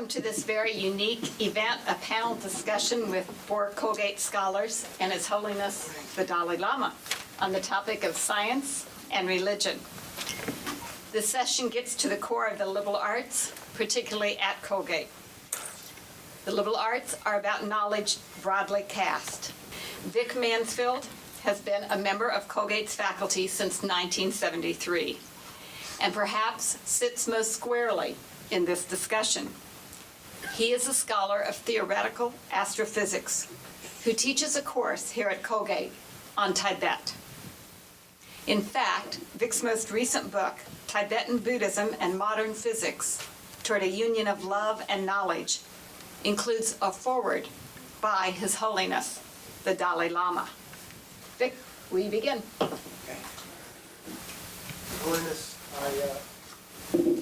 Welcome to this very unique event, a panel discussion with 4 Colgate scholars and His Holiness the Dalai Lama on the topic of science and religion. This session gets to the core of the liberal arts, particularly at Colgate. The liberal arts are about knowledge broadly cast. Vic Mansfield has been a member of Colgate's faculty since 1973, and perhaps sits most squarely in this discussion. He is a scholar of theoretical astrophysics who teaches a course here at Colgate on Tibet. In fact, Vic's most recent book, Tibetan Buddhism and Modern Physics, Toward a Union of Love and Knowledge, includes a foreword by His Holiness, the Dalai Lama. Vic, will you begin? Okay. Holiness, I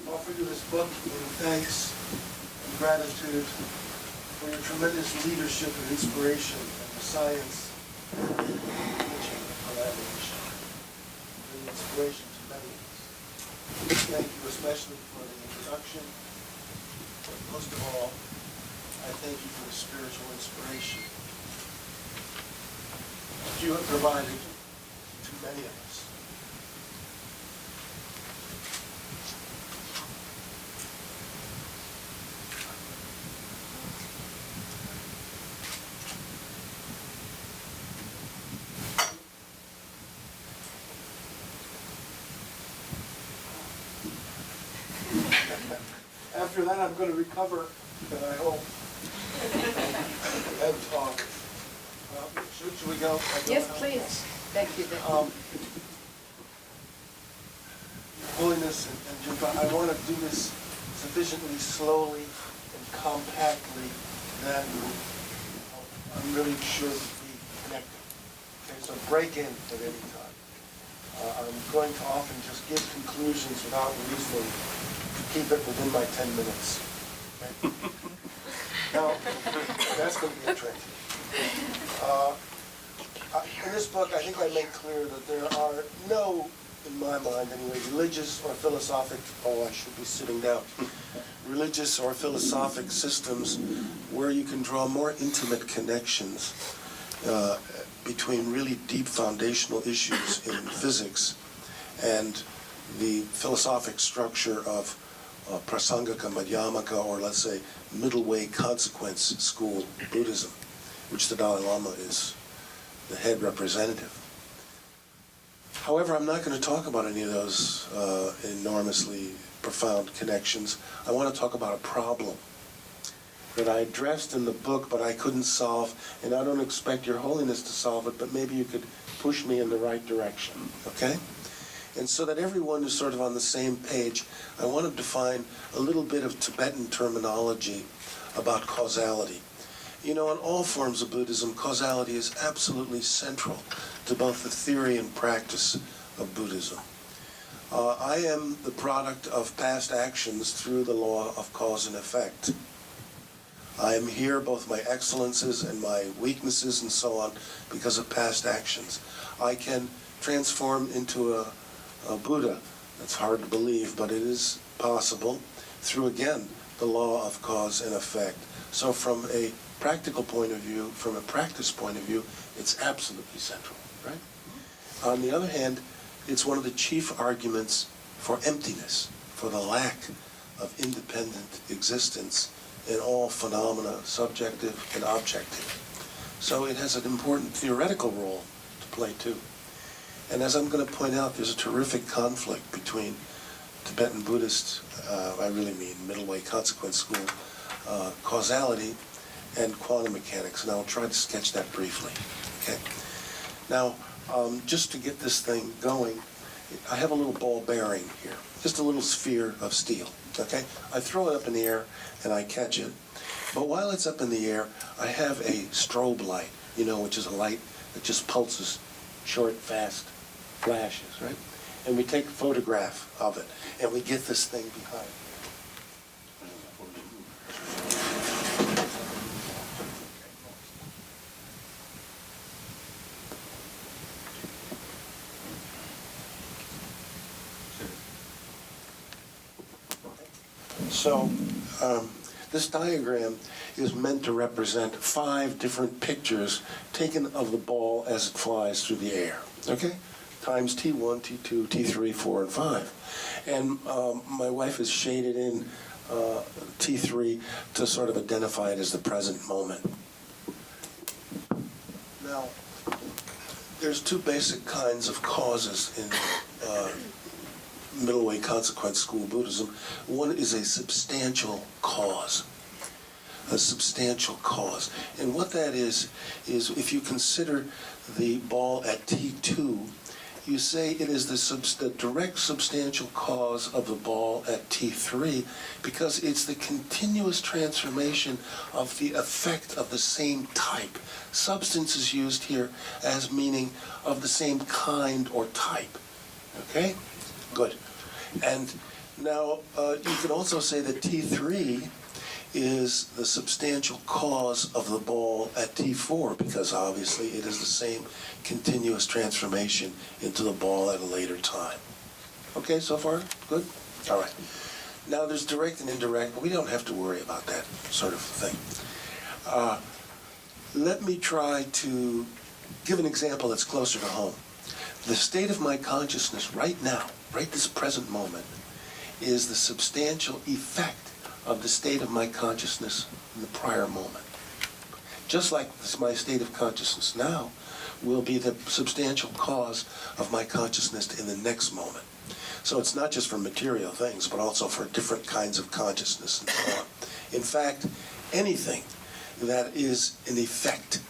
offer you this book in thanks and gratitude for your tremendous leadership and inspiration in the science and teaching of collaboration, and inspiration to many of us. Thank you especially for the introduction, but most of all, I thank you for the spiritual inspiration that you have provided to many of us. After that, I'm going to recover, and I hope, and talk. Should we go? Yes, please. Thank you, Vic. Holiness and Junpa, I want to do this sufficiently slowly and compactly that I'm really sure to be connected. Okay, so break in at any time. I'm going to often just give conclusions without reasoning to keep it within my 10 minutes. Okay? Now, that's going to be a trick. In this book, I think I make clear that there are no, in my mind anyway, religious or philosophic, I should be sitting down, religious or philosophic systems where you can draw more intimate connections between really deep foundational issues in physics and the philosophic structure of Prasangika, Madhyamaka, or let's say middle way consequence school Buddhism, which the Dalai Lama is the head representative. However, I'm not going to talk about any of those enormously profound connections. I want to talk about a problem that I addressed in the book, but I couldn't solve, and I don't expect Your Holiness to solve it, but maybe you could push me in the right direction, okay? And so that everyone is sort of on the same page, I want to define a little bit of Tibetan terminology about causality. You know, in all forms of Buddhism, causality is absolutely central to both the theory and practice of Buddhism. I am the product of past actions through the law of cause and effect. I am here, both my excellences and my weaknesses and so on, because of past actions. I can transform into a Buddha. That's hard to believe, but it is possible through, again, the law of cause and effect. So from a practical point of view, from a practice point of view, it's absolutely central, right? On the other hand, it's one of the chief arguments for emptiness, for the lack of independent existence in all phenomena, subjective and objective. So it has an important theoretical role to play too. And as I'm going to point out, there's a terrific conflict between Tibetan Buddhist, I really mean middle way consequence school, causality and quantum mechanics, and I'll try to sketch that briefly. Okay. Now, just to get this thing going, I have a little ball bearing here, just a little sphere of steel. Okay, I throw it up in the air and I catch it, but while it's up in the air, I have a strobe light, you know, which is a light that just pulses, short, fast flashes, right? And we take a photograph of it, and we get this thing behind. So This diagram is meant to represent 5 different pictures taken of the ball as it flies through the air, okay? Times T1, T2, T3, 4, and 5. And my wife has shaded in T3 to sort of identify it as the present moment. Now, there's 2 basic kinds of causes in middle way consequence school Buddhism. One is a substantial cause. A substantial cause. And what that is if you consider the ball at T2, you say it is the direct substantial cause of the ball at T3 because it's the continuous transformation of the effect of the same type. Substance is used here as meaning of the same kind or type. Okay? Good. And now you can also say that T3 is the substantial cause of the ball at T4 because obviously it is the same continuous transformation into the ball at a later time. Okay, so far? Good? All right. Now there's direct and indirect, but we don't have to worry about that sort of thing. Let me try to give an example that's closer to home. The state of my consciousness right now, right this present moment, is the substantial effect of the state of my consciousness in the prior moment. Just like my state of consciousness now will be the substantial cause of my consciousness in the next moment. So it's not just for material things, but also for different kinds of consciousness and so on. In fact, anything that is an effect,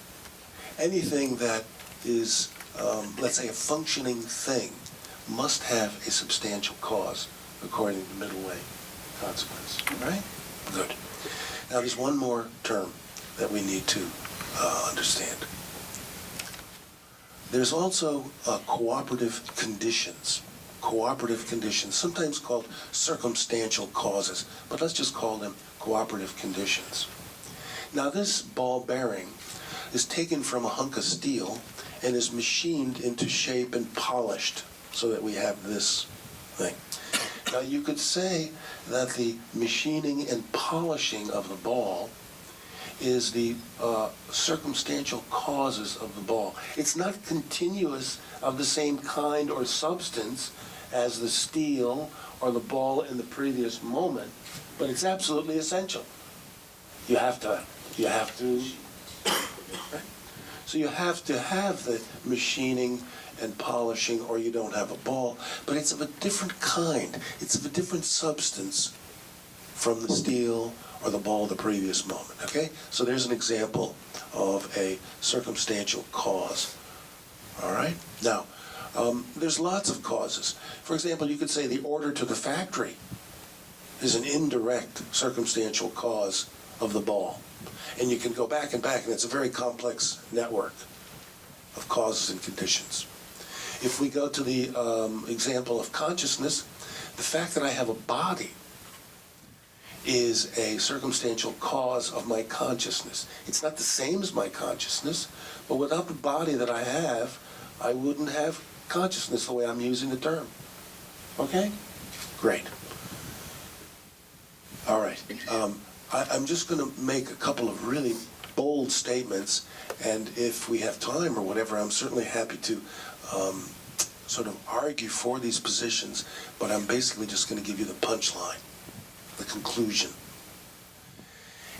anything that is, let's say, a functioning thing, must have a substantial cause, according to middle way consequence. Right? Good. Now there's one more term that we need to understand. There's also cooperative conditions. Cooperative conditions, sometimes called circumstantial causes, but let's just call them cooperative conditions. Now this ball bearing is taken from a hunk of steel and is machined into shape and polished so that we have this thing. Now you could say that the machining and polishing of the ball is the circumstantial causes of the ball. It's not continuous of the same kind or substance as the steel or the ball in the previous moment, but it's absolutely essential. You have to, right? So you have to have the machining and polishing or you don't have a ball, but it's of a different kind. It's of a different substance from the steel or the ball of the previous moment, okay? So there's an example of a circumstantial cause, all right? Now, there's lots of causes. For example, you could say the order to the factory is an indirect circumstantial cause of the ball. And you can go back and back, and it's a very complex network of causes and conditions. If we go to the example of consciousness, the fact that I have a body is a circumstantial cause of my consciousness. It's not the same as my consciousness, but without the body that I have, I wouldn't have consciousness the way I'm using the term. Okay? Great. All right. I'm just going to make a couple of really bold statements, and if we have time or whatever, I'm certainly happy to sort of argue for these positions, but I'm basically just going to give you the punchline, the conclusion.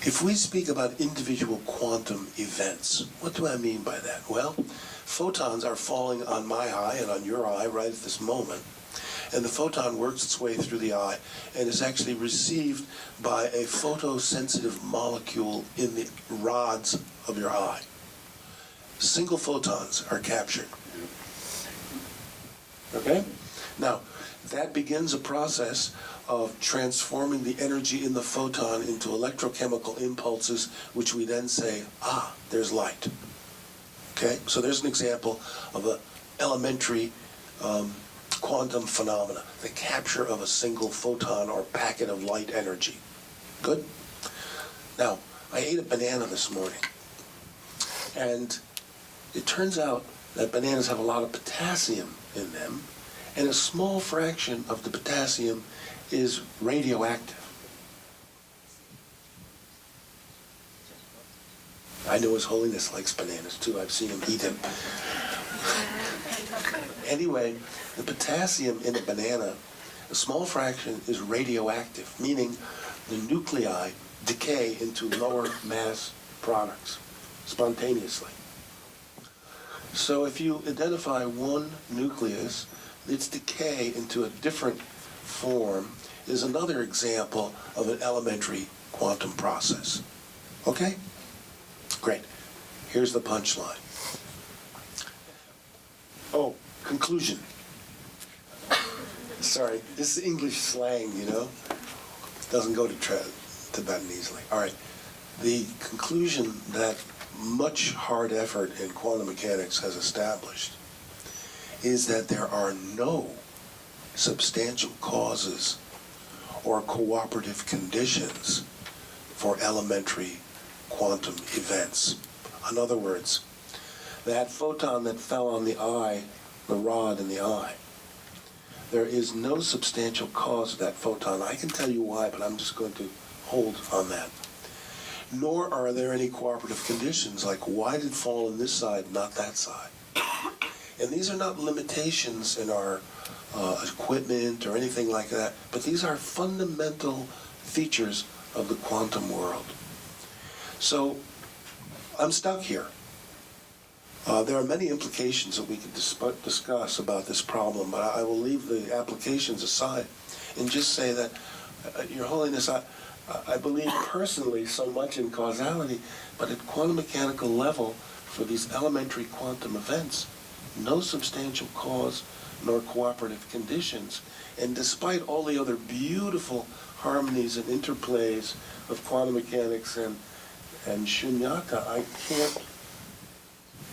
If we speak about individual quantum events, what do I mean by that? Well, photons are falling on my eye and on your eye right at this moment, and the photon works its way through the eye and is actually received by a photosensitive molecule in the rods of your eye. Single photons are captured. Okay? Now, that begins a process of transforming the energy in the photon into electrochemical impulses, which we then say, there's light. Okay? So there's an example of an elementary quantum phenomena, the capture of a single photon or packet of light energy. Good? Now, I ate a banana this morning, and it turns out that bananas have a lot of potassium in them, and a small fraction of the potassium is radioactive. I know His Holiness likes bananas too. I've seen him eat them. Anyway, the potassium in a banana, a small fraction is radioactive, meaning the nuclei decay into lower mass products spontaneously. So if you identify one nucleus, its decay into a different form is another example of an elementary quantum process. Okay? Great. Here's the punchline. Oh, conclusion. Sorry, this is English slang, you know? Doesn't go to Tibetan easily. All right. The conclusion that much hard effort in quantum mechanics has established is that there are no substantial causes or cooperative conditions for elementary quantum events. In other words, that photon that fell on the eye, the rod in the eye, there is no substantial cause of that photon. I can tell you why, but I'm just going to hold on that. Nor are there any cooperative conditions, like why did it fall on this side, not that side? And these are not limitations in our equipment or anything like that, but these are fundamental features of the quantum world. So I'm stuck here. There are many implications that we could discuss about this problem, but I will leave the applications aside and just say that, Your Holiness, I believe personally so much in causality, but at quantum mechanical level, for these elementary quantum events, no substantial cause nor cooperative conditions. And despite all the other beautiful harmonies and interplays of quantum mechanics and shunyata, I can't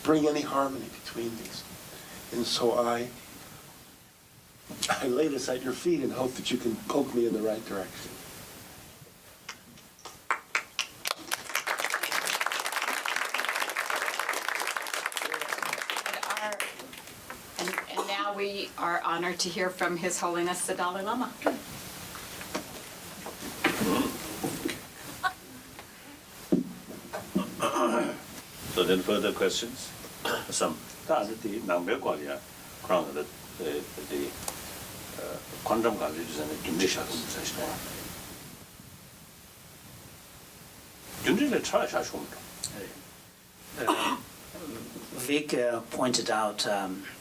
bring any harmony between these. And so I lay this at your feet and hope that you can poke me in the right direction. And now we are honored to hear from His Holiness the Dalai Lama. So then further questions? Some. That's the number quality. Crown the quantum qualities and the condition. Junjile try shashum. Vic pointed out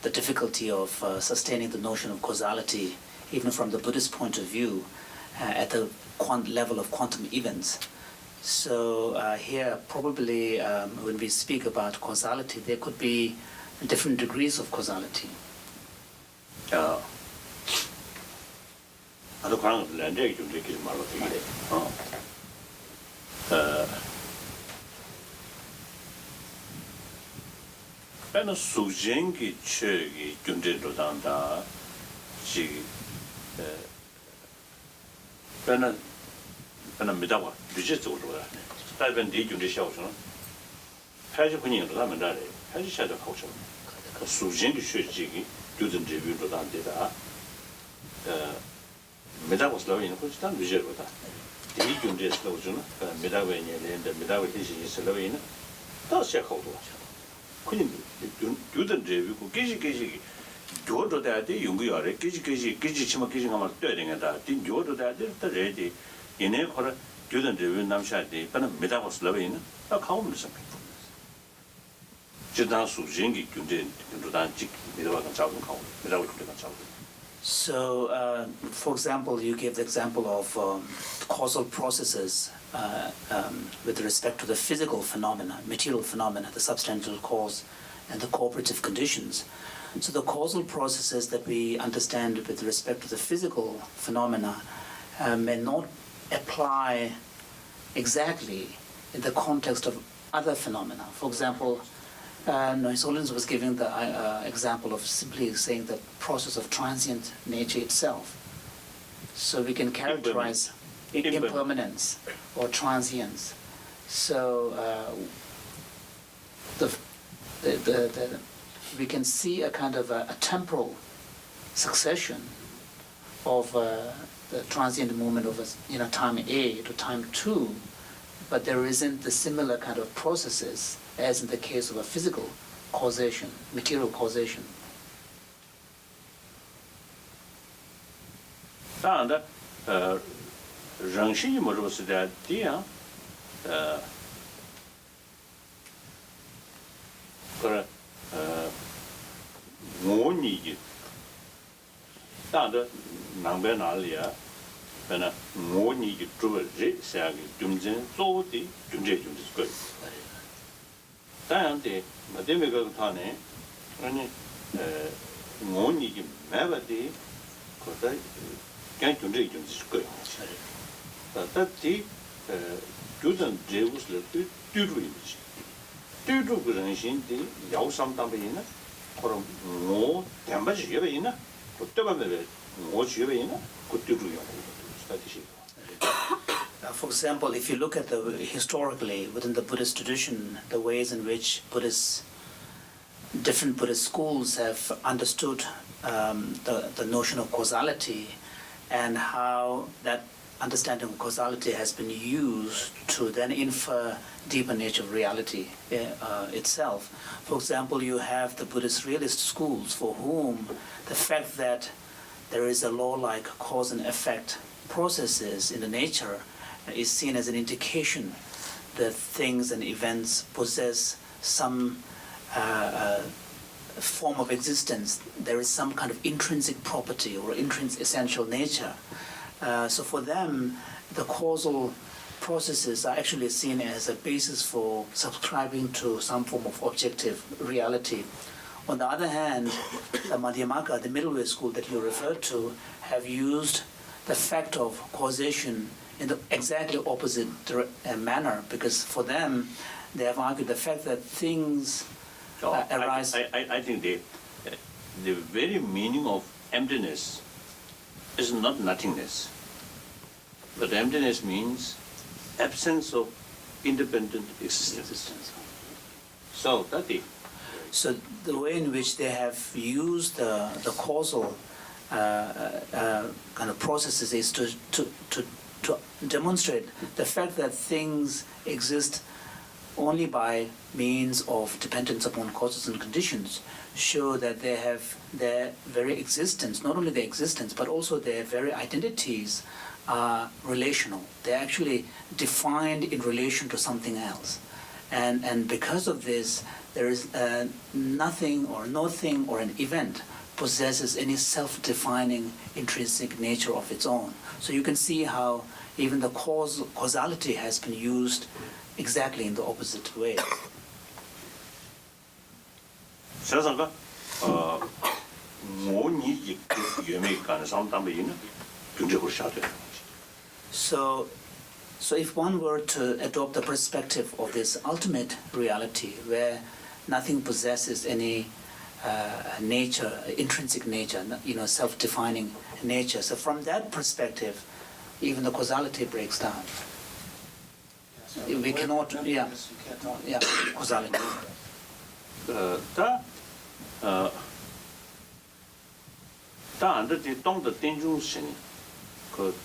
the difficulty of sustaining the notion of causality, even from the Buddhist point of view, at the level of quantum events. So here, probably when we speak about causality, there could be different degrees of causality. I don't know land you take it malo. Bena sujengi chegi junjendo danda ji bena midawa budget zo lo da. Da ben di junje xiao sheng. Pai ji kunyin lo da men da le. Pai ji xia de kao sheng. Ka sujengi chegi junjendo de bu lo da de da. Midawa slow in ko stand budget lo da. Di junje slow zo na. Midawa ni le de midawa ti shi slow in. Da xia kao lo. 그냥 유든지 그 계시 교도 돼야 돼 연구하래 계시 치마 계시 가면 떠야 되겠다 딘 교도 돼야 돼 떠야지 얘네 거라 유든지 남샤야 돼 빨리 메다고 슬러베는 다 가면 되잖아 지단 수진기 군대 군도단 직 메다가 잡고 가고 메다고 군대가 잡고. So, for example, you gave the example of causal processes with respect to the physical phenomena, material phenomena, the substantial cause, and the cooperative conditions. So the causal processes that we understand with respect to the physical phenomena may not apply exactly in the context of other phenomena. For example, His Holiness was giving the example of simply saying the process of transient nature itself. So we can characterize impermanence or transience. So we can see a kind of a temporal succession of the transient movement of time A to time 2 but there isn't the similar kind of processes as in the case of a physical causation, material causation. 다음에 정신이 뭐로서 돼야 그래 원이지 다음에 남배 나리야 그러나 원이지 주를 세하게 중전 소디 중제 거 다음에 마데메가 타네 아니 원이지 매바디 그다 그냥 중제 거 다티 교전 제우스를 뚜루이지 뚜루 그런 신디 야우삼담베이나 그럼 뭐 담바지 예베이나 그때만에 뭐 지예베이나 그뚜루요 스타티시. For example, if you look at historically within the Buddhist tradition, the ways in which different Buddhist schools have understood the notion of causality and how that understanding of causality has been used to then infer deeper nature of reality itself. For example, you have the Buddhist realist schools for whom the fact that there is a law-like cause and effect processes in the nature is seen as an indication that things and events possess some form of existence. There is some kind of intrinsic property or intrinsic essential nature. So for them, the causal processes are actually seen as a basis for subscribing to some form of objective reality. On the other hand, the Madhyamaka, the middle way school that you referred to, have used the fact of causation in the exactly opposite manner, because for them, they have argued the fact that things arise. I think the very meaning of emptiness is not nothingness, but emptiness means absence of independent existence. So that is. So the way in which they have used the causal kind of processes is to demonstrate the fact that things exist only by means of dependence upon causes and conditions, show that they have their very existence, not only their existence, but also their very identities are relational. They're actually defined in relation to something else. And because of this, there is nothing or no thing or an event possesses any self-defining intrinsic nature of its own. So you can see how even the causality has been used exactly in the opposite way. 세상가 뭐니 유명이 가는 사람 담배는 경제를 셔야 돼. So if one were to adopt the perspective of this ultimate reality where nothing possesses any nature, intrinsic nature, self-defining nature, so from that perspective, even the causality breaks down. We cannot, causality. 다 안데 동의 땡중신 그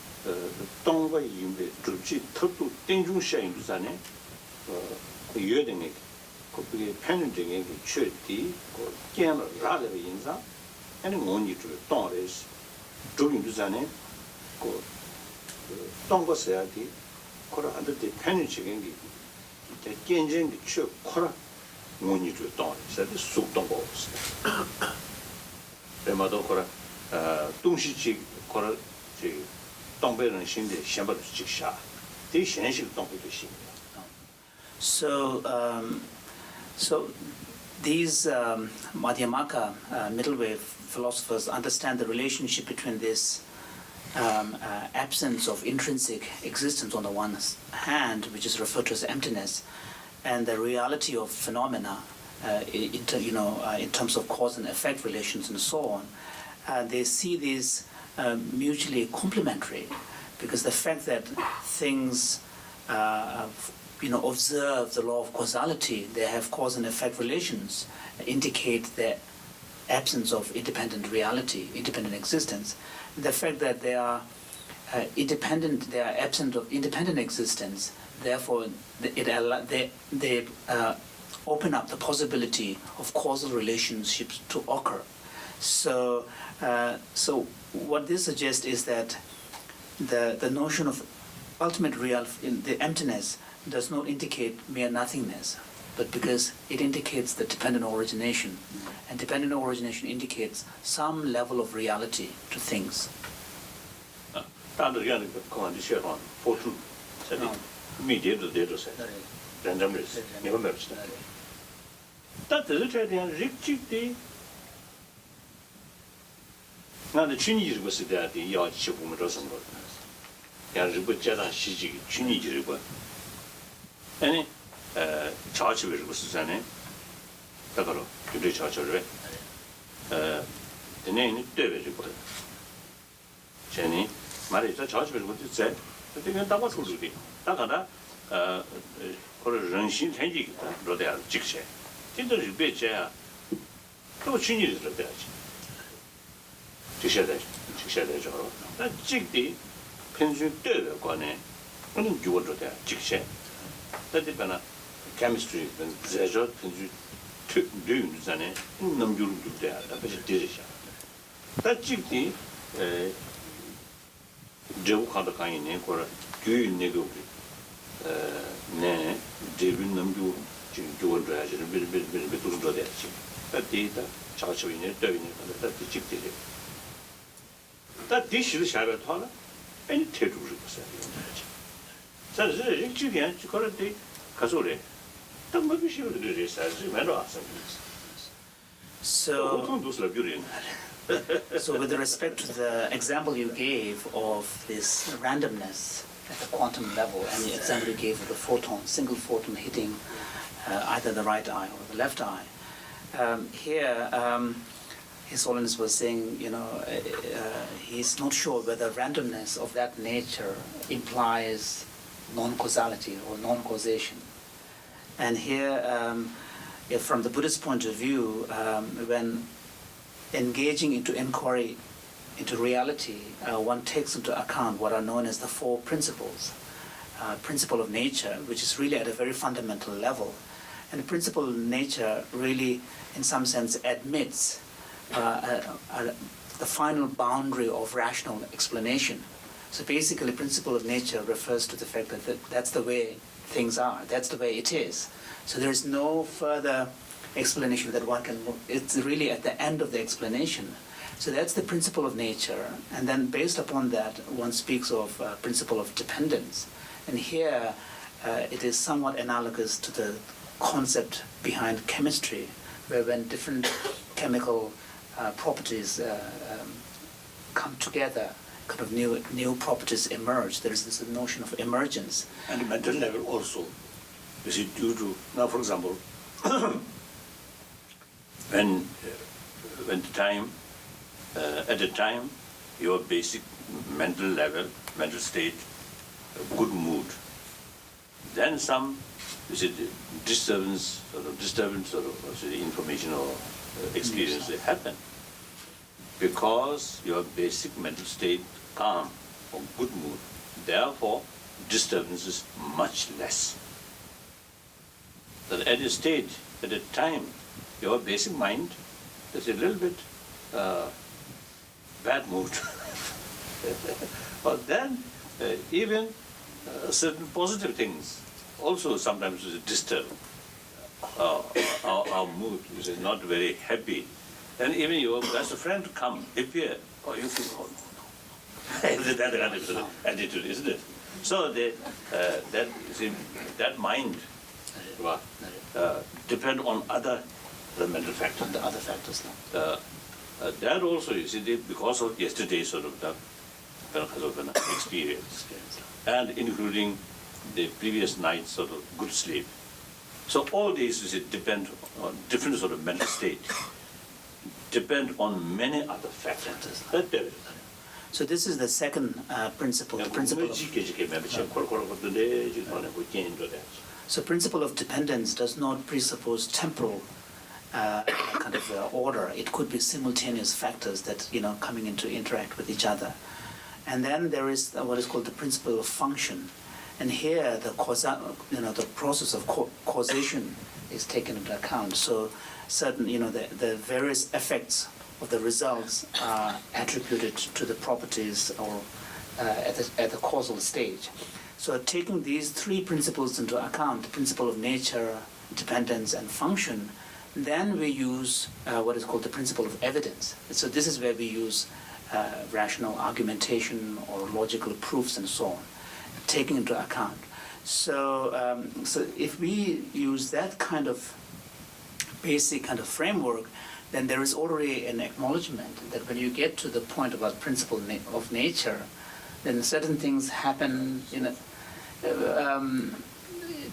동과 임배 주지 특도 땡중시인도잖아요. 유행에 그게 편집적인 게 최디 그 게임을 라는 인자 아니 뭐니 주 동에서 주인도잖아요. 그 동과 세야디 그걸 안데 편집적인 게 게임적인 게 최 코라 뭐니 주 동에서 속동 거 없어요. 그래마도 그래 동시지 그걸 저 동배는 신데 셴바도 직샤 대 현실 동배도 신. So these Madhyamaka middle way philosophers understand the relationship between this absence of intrinsic existence on the one hand, which is referred to as emptiness, and the reality of phenomena in terms of cause and effect relations and so on. They see these mutually complementary, because the fact that things observe the law of causality, they have cause and effect relations, indicate the absence of independent reality, independent existence. The fact that they are independent. They are absent of independent existence. Therefore, they open up the possibility of causal relationships to occur. So, so what this suggests is that the notion of ultimate real, the emptiness, does not indicate mere nothingness, but because it indicates the dependent origination, and dependent origination indicates some level of reality to things. fortune, randomness, never merged. That is a rich. Now the Chinese was that the yacht ship was some good. Yaribujada Shiji, Chinese. Any charge was Suzanne, Takaro, to the charge of the name David. Jenny, Marita charge was what it said, but they went up to do. Takada, or a Ranshin Tenji, Rodea, Jikshe. Tinto is big chair. Go Chinese Rodea. 직세대죠. 나 직디 편수 때의 관에 그런 주어도 돼. 직세. 그때는 chemistry 제저 편수 뇌윤산에 남주를 돼. 그래서 되죠. 나 직디 저하다 가이네 거라 교육내고 네 제빈 남주 지금 주어도 해야지. 비비비비 도도 돼야지. 그때다 자초이네 되네. 그때 직디 that dish is a tall and take to so the chicken to call it the casole. Don't maybe she would do this as you know. So with respect to the example you gave of this randomness at the quantum level, and the example you gave of the photon, single photon hitting either the right eye or the left eye, here His Holiness was saying, he's not sure whether randomness of that nature implies non-causality or non-causation. And here, if from the Buddhist point of view, when engaging into inquiry into reality, one takes into account what are known as the four principles. Principle of nature, which is really at a very fundamental level. And the principle of nature really, in some sense, admits the final boundary of rational explanation. So basically, principle of nature refers to the fact that that's the way things are, that's the way it is. So there is no further explanation that one can, it's really at the end of the explanation. So that's the principle of nature, and then based upon that, one speaks of principle of dependence. And here, it is somewhat analogous to the concept behind chemistry, where when different chemical properties come together, kind of new properties emerge. There is this notion of emergence. And mental level also. Is it due to, now for example, when the time, at the time, your basic mental level, mental state, good mood, then some, is it disturbance or information or experience that happen, because your basic mental state calm or good mood, therefore disturbance is much less. But at a stage, at a time, your basic mind is a little bit bad mood. But then even certain positive things also sometimes disturb our mood, which is not very happy. And even your best friend come, appear, or you feel, oh no. That kind of attitude, isn't it? So that mind depend on the mental factors. The other factors. That also, you see, because of yesterday's sort of the experience, and including the previous night's sort of good sleep. So all these depend on different sort of mental state, depend on many other factors. So this is the second principle, the principle of... So principle of dependence does not presuppose temporal kind of order. It could be simultaneous factors that, coming into interact with each other. And then there is what is called the principle of function. And here the the process of causation is taken into account. So certain, the various effects of the results are attributed to the properties or at the causal stage. So taking these three principles into account, the principle of nature, dependence, and function, then we use what is called the principle of evidence. So this is where we use rational argumentation or logical proofs and so on, taking into account. So, so if we use that kind of basic kind of framework, then there is already an acknowledgement that when you get to the point about principle of nature, then certain things happen.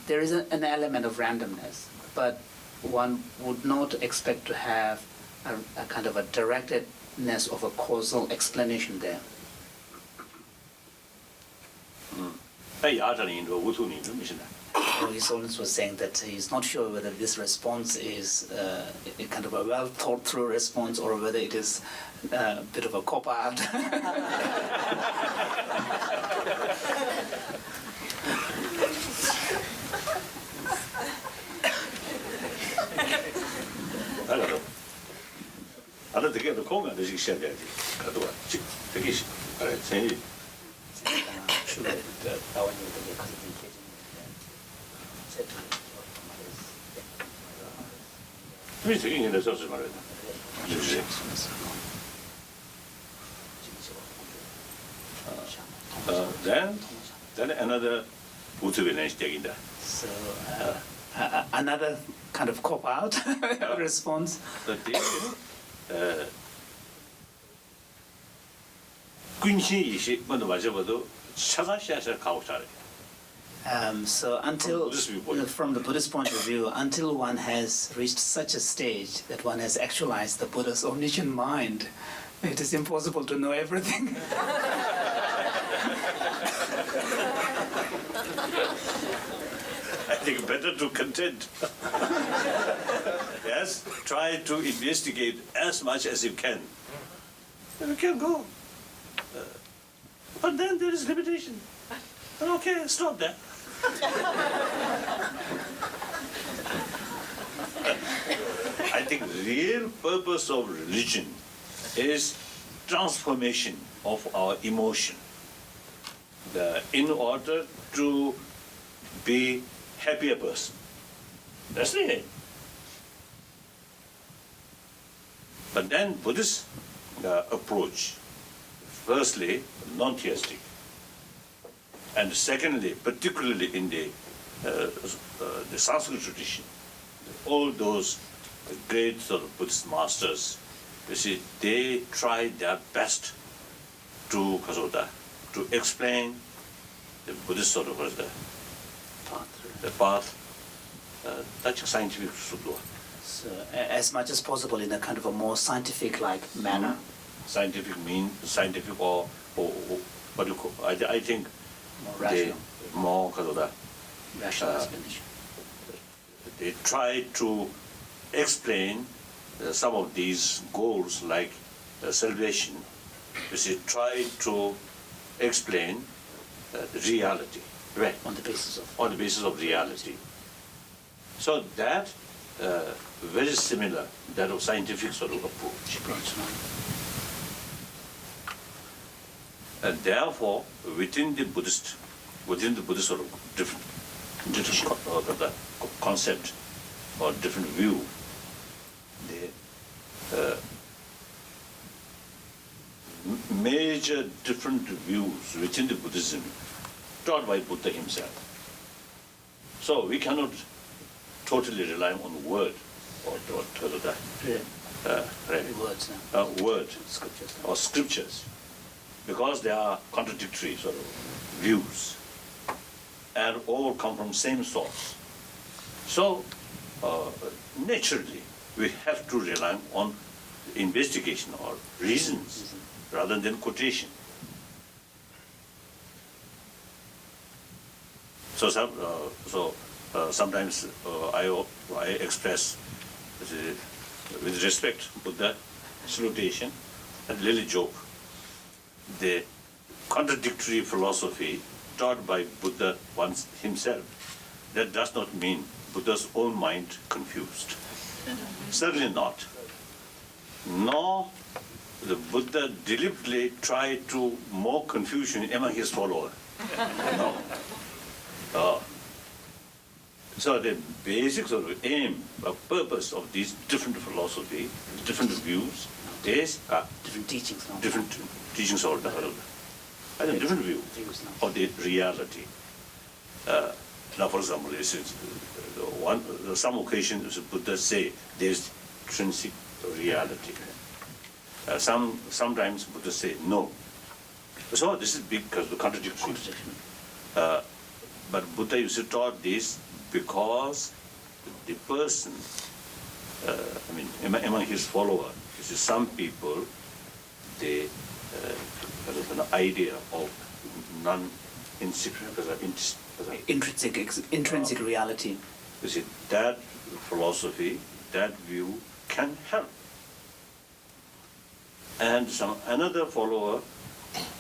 There is an element of randomness, but one would not expect to have a kind of a directedness of a causal explanation there. His Holiness was saying that he's not sure whether this response is a kind of a well thought through response or whether it is a bit of a cop out. Then another So another kind of cop out response. So until, from the Buddhist point of view, until one has reached such a stage that one has actualized the Buddha's omniscient mind, it is impossible to know everything. I think better to content. Yes, try to investigate as much as you can. You can go. But then there is limitation. Okay, stop there. I think the real purpose of religion is transformation of our emotion. In order to be happier person. That's the aim. But then Buddhist approach, firstly, non-theistic, and secondly, particularly in the Sanskrit tradition, all those great sort of Buddhist masters, you see, they try their best to explain the Buddhist sort of the path, that's scientific. So as much as possible in a kind of a more scientific-like manner. Scientific or what do you call? I think More rational. More Rational explanation. They try to explain some of these goals like salvation. You see, try to explain the reality, right? On the basis of reality. So that very similar that of scientific sort of approach. And therefore, within the Buddhist sort of different concept or different view, the major different views within the Buddhism taught by Buddha himself. So we cannot totally rely on word or word or scriptures, because they are contradictory sort of views and all come from same source. So naturally we have to rely on investigation or reasons rather than quotation. So sometimes I express with respect Buddha salutation and little joke. The contradictory philosophy taught by Buddha once himself. That does not mean Buddha's own mind confused. Certainly not. Nor the Buddha deliberately tried to more confusion among his followers. No. So the basic sort of aim or purpose of these different philosophy, different views, is Different teachings. No? different teachings of the different view Views, no? of the reality. Now, for example, some occasions Buddha say there's intrinsic reality. Sometimes Buddha say no. So this is because the contradiction. But Buddha used to taught this because the person, among his followers, you see, some people, they have an idea of Intrinsic reality. You see, that philosophy, that view can help. And another follower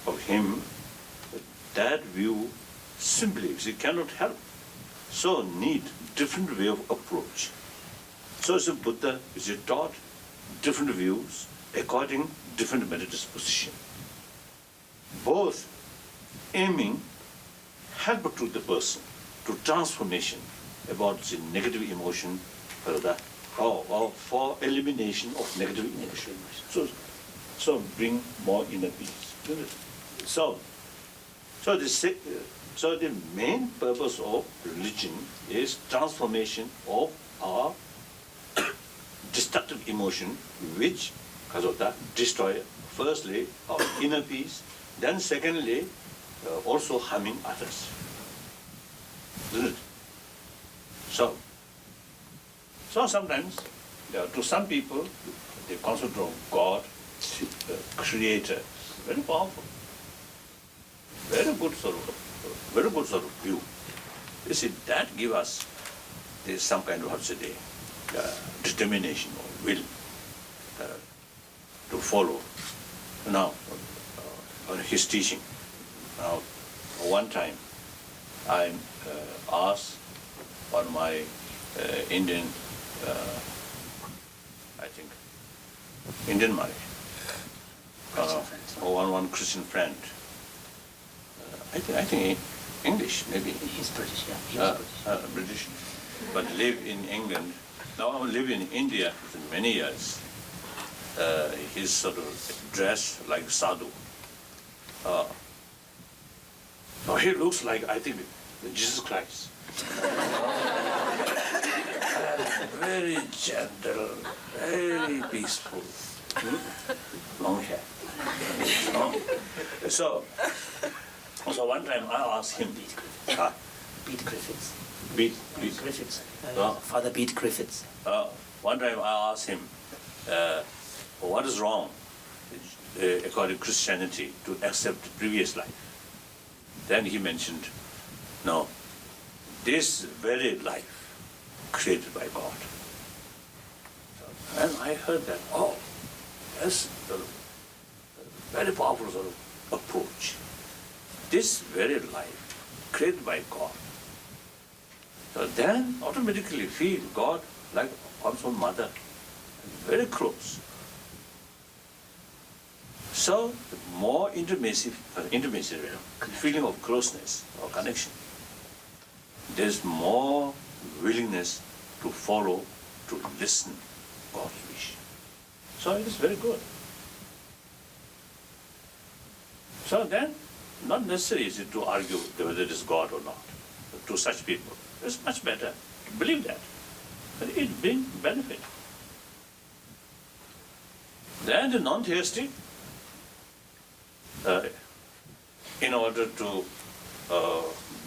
of him, that view simply, you see, cannot help. So need different way of approach. So as a Buddha, you see, taught different views according different mental disposition. Both aiming help to the person to transformation about the negative emotion or for elimination of negative emotion. So bring more inner peace. So the main purpose of religion is transformation of our destructive emotion, which destroy firstly our inner peace, then secondly also harming others. Isn't it? So sometimes to some people they consider God creator, very powerful, very good sort of view. You see, that give us there's some kind of determination or will to follow. Now, on his teaching. Now, one time I asked one of my Indian, Indian Malay, or one Christian friend. I think English, maybe. He's British, yeah. He was British. British, but live in England. Now I live in India for many years. He's sort of dressed like sadhu. So he looks like, I think, Jesus Christ. Very gentle, very peaceful. Long hair. So one time I asked him, Beat Griffiths. Beat Griffiths. Oh. Father Beat Griffiths. One time I asked him, what is wrong according to Christianity to accept the previous life? Then he mentioned, no, this very life created by God. And I heard that, that's a very powerful sort of approach. This very life created by God. So then automatically feel God like one's own mother, very close. So the more intimacy, feeling of closeness or connection, there's more willingness to follow, to listen God's wish. So it is very good. So then, not necessary is it to argue whether it is God or not. To such people, it's much better to believe that. But it brings benefit. Then the non-theistic, in order to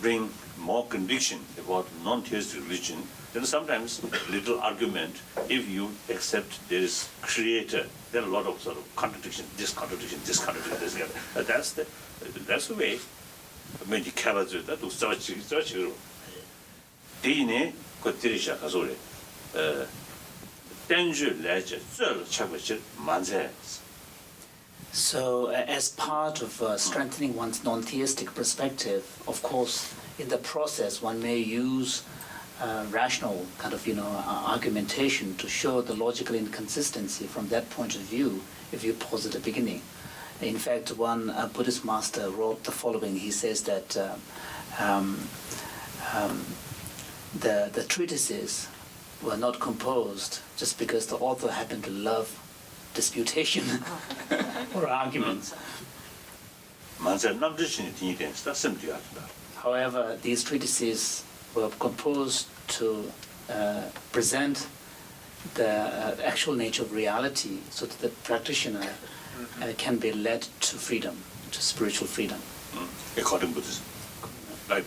bring more conviction about non-theistic religion, then sometimes little argument, if you accept there is creator, there are a lot of sort of contradiction, this contradiction, this contradiction, this contradiction. That's the way. Many characters that do such. Dine kotirisha kasore. Tenju leje zul chakvachir manze. So, as part of strengthening one's non-theistic perspective, of course, in the process, one may use rational kind of, argumentation to show the logical inconsistency from that point of view, if you pause at the beginning. In fact, one Buddhist master wrote the following. He says that the treatises were not composed just because the author happened to love disputation or arguments. 만세 남주신이 뒤에 된다 심지어 한다. However, these treatises were composed to present the actual nature of reality so that the practitioner can be led to freedom, to spiritual freedom. according to Buddhism. Right.